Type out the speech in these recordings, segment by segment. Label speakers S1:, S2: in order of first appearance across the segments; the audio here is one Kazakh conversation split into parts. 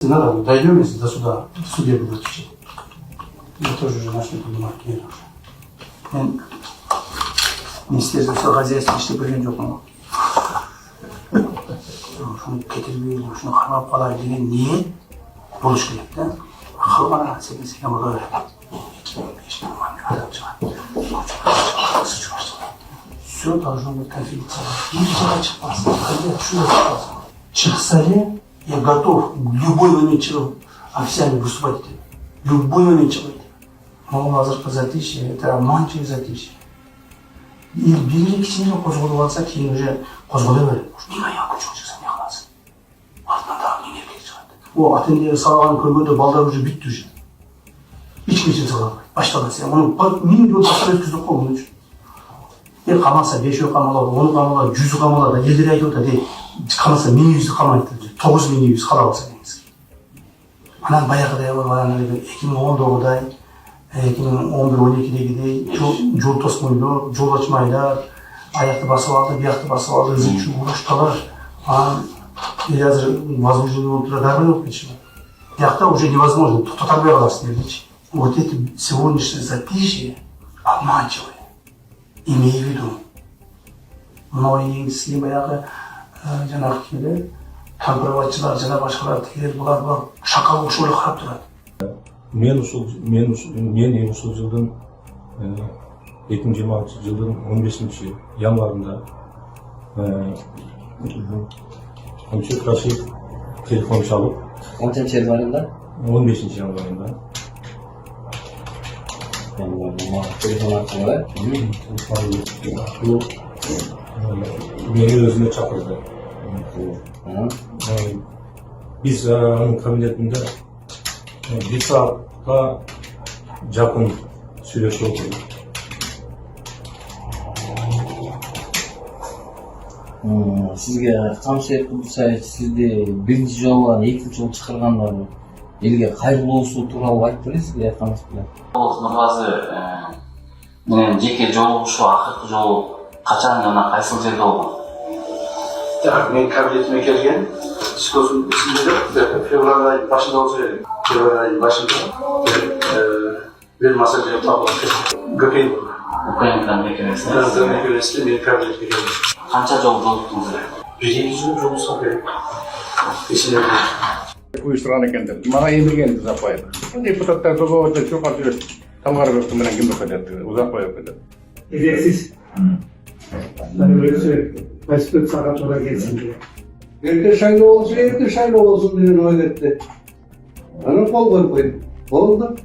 S1: Надо, дойдем, если до суда, в суде будет отвечать. Я тоже уже начну понимать, нет уже. Министерство все хозяйство, что принять окно. Шunu getirmeyi, şunu harap falan diye niye buluşuyor da? Halkana sekiz yıl böyle. İşte bu adam çıkar. Suç var. Все должно быть конфиденциально. Ничего çıkmaz. Хотя что çıkmaz. Çıksa я готов в любой момент официально выступать. Любой момент человек. Но азыркы затишье, это обманчивое затишье. И белгілі кісінен қозғалып алса, кейін уже қозғала береді. Неге аяқ күшін жасап не қыласың? Артынан дағы не еркек шығады. О, атын салғанын көргенде балдар уже бітті уже. Ешкімсен салғанбайды. Башталады. Оны мен басқа өткіздік қой оның үшін. Қамаса 5 ой қамалады, 10 қамалады, 100 қамалады. Елдер айтып отыр, қамаса 100 қамайды. 9100 қала алса деңіз. Анан баяғыдай 2019-дай 2011-12-дегідей жол тосмайды, жол açmaydı, аяқты басып алды, бияқты басып алды, ізікші ұрышталар. Или азыр возможно болып тұра дәрмен болып кетші. Бияқта уже невозможно, тоқтатар бай қаласың дегенше. Вот это сегодняшнее затишье обманчивое. Имей в виду. Мынау еңгісіне баяғы жаңағы келе, компроватчылар, жана башқалар тегер бұлар шақал ұшылы қарап тұрады.
S2: Мен ушул жылдын 2026 жылдын 15 январында Комчет Рашид телефон çalıp
S3: 10 январында
S2: 15 январында
S3: телефон аркылуу
S2: мени өзүнө чакырды. Биз анын кабинетинде bir saatқа жақын сөйлесіп отырдық.
S3: Сізге Камшет Кудусаевич сізді бірінші жолы, екінші жолы шақырғанда елге қайырлы болуы туралы айтып бересіз бе, айтқаныңыз біле?
S4: Нұрғазы менен жеке жолугушуу акыркы жолу качан жана кайсыл жерде болгон?
S1: Так, мен кабинетime келген, дискуссиянын ичинде февраль айынын башында болсо керек. Февраль айынын башында бир маселе табылып ГПН.
S4: ГПНдан
S1: мекемесинде менин кабинетке келген.
S4: Канча жолу жолуктуңуздар?
S1: 1-2 жыл жолугусак керек. Ишине
S5: Uyuşturan ekendir. Bana indirgendi Uzakbay'da. Deputatlar da bu orada çok artıyor. Talgarı menен kim bakacak? Uzakbay bakacak.
S6: Gereksiz. Ben öyle söyleyeyim. Mesut saat sonra gelsin diye.
S7: Erkek şaylı olsun diye öğretti. Bana kol koydum. Oldu.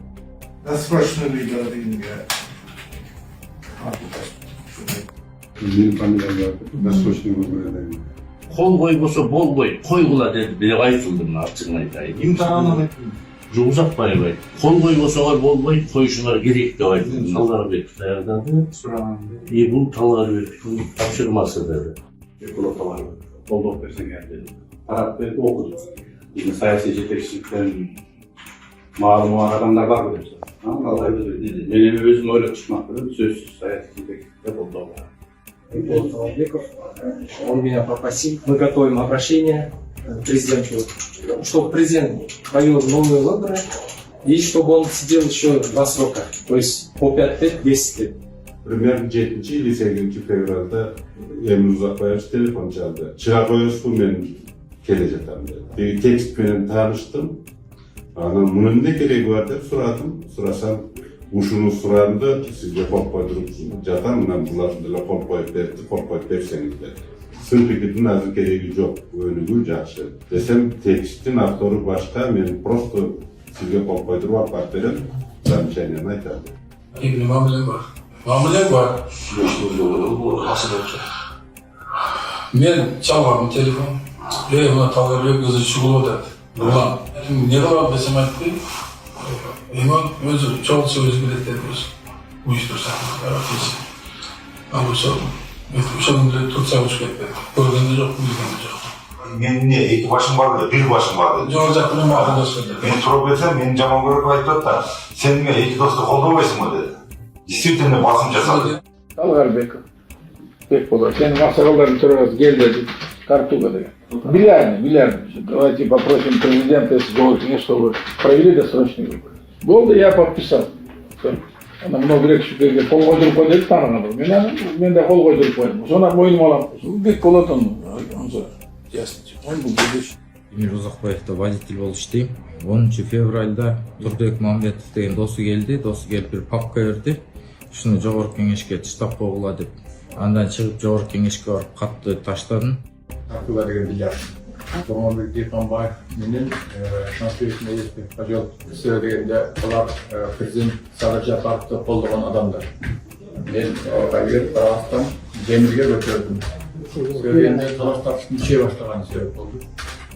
S8: Nasıl başına bir geldiğin ya?
S5: Benim familiyam vardı. Nasıl hoşuna böyle
S9: Kol koybosa bol koy, koygula dedi. Bir aytıldı mı açığını aytayım.
S8: İmtihanını
S9: Uzakbay bay. Kol koybosalar bol koy, koyuşunlar gerekli aytıldı. Talgar Bek dayandı. Bu Talgar Bek tapşırması dedi.
S5: Ekologalar Boldog versen geldi. Arap Bey okudu. Bizim siyasi yetekçilikten malum adamlar var mı? Ama benim özüm öyle çıkmaktadır. Sözsüz siyasi yetekçilikte Boldog var.
S10: Он меня попросил, мы готовим обращение к президенту, чтобы президент провел новые выборы и чтобы он сидел еще 2 срока, то есть по 5 лет, 10 лет.
S5: Примерно 7 fevralda Emre Uzakbayaş telefon çaldı. Çıra koyuyorsun ben gelecektim dedi. Tekst bilen tanıştım. Anam bunun ne gereği var деп сұрадым. Сұрасам, ушуну сурanda sizge kol koydurup jatan, mынан bularında kol koyup berdi, kol koyup berseniz dedi. Sın pikitin azı gereği yok, önügü жақсы. Desem tekstin aktoru başka, men просто sizge kol koydurup apart berem, замечаниені айтады.
S8: İbni Mamilek var. Mamilek var. Men çalmadım telefon. Buna Talgar Bek özü çıkılı dedi. Ulan, ne kadar desem aytты. Eman özü çok söz bileti ediyoruz. Uyuştursak, yaratıyoruz. Ama uşağın bile Turksa uçuk etmedi. Görgende yok, bilgende yok. Men ne, iki başım vardı, bir başım vardı.
S1: Жол жақтан ақылдасып отыр.
S8: Мен тұрып берсем, мені жаман көріп айтып да, сен неге екі досты қолдамайсың ба деді. Действительно басым жасады.
S5: Talgar Bek. Bek bolar. Senin aksakalların töresi gel dedi.
S11: картуга деген. Миллиардный. Давайте попросим президента, если говорите, чтобы провели досрочный выбор. Болды, я подписал. Все. Ана много лет шүкерге қол қойдырып қой деді таныған. Мен де қол қойдырып қойдым. Соны мойным аламын. Бек болады оны. Ясно. Он был будущий.
S12: Эмир Узакбаевда водитель болуп иштейм. 10 февралда Турдек Мамбетов деген досу келди. Досу келип бир папка берди. Ушуну жогорку кеңешке таштап койгула деп. Андан чыгып жогорку кеңешке барып катты таштадым.
S2: Картуга деген миллиард. Турманбек Диханбаев менен Шансбек Мейербек Ажал кісі дегенде олар президент Садыр Жапаровты колдогон адамдар. Мен кайгер Кыргызстан Жемирге көтөрдүм. Сөйлегенде талаш тартыштын иче баштаган себеп болду.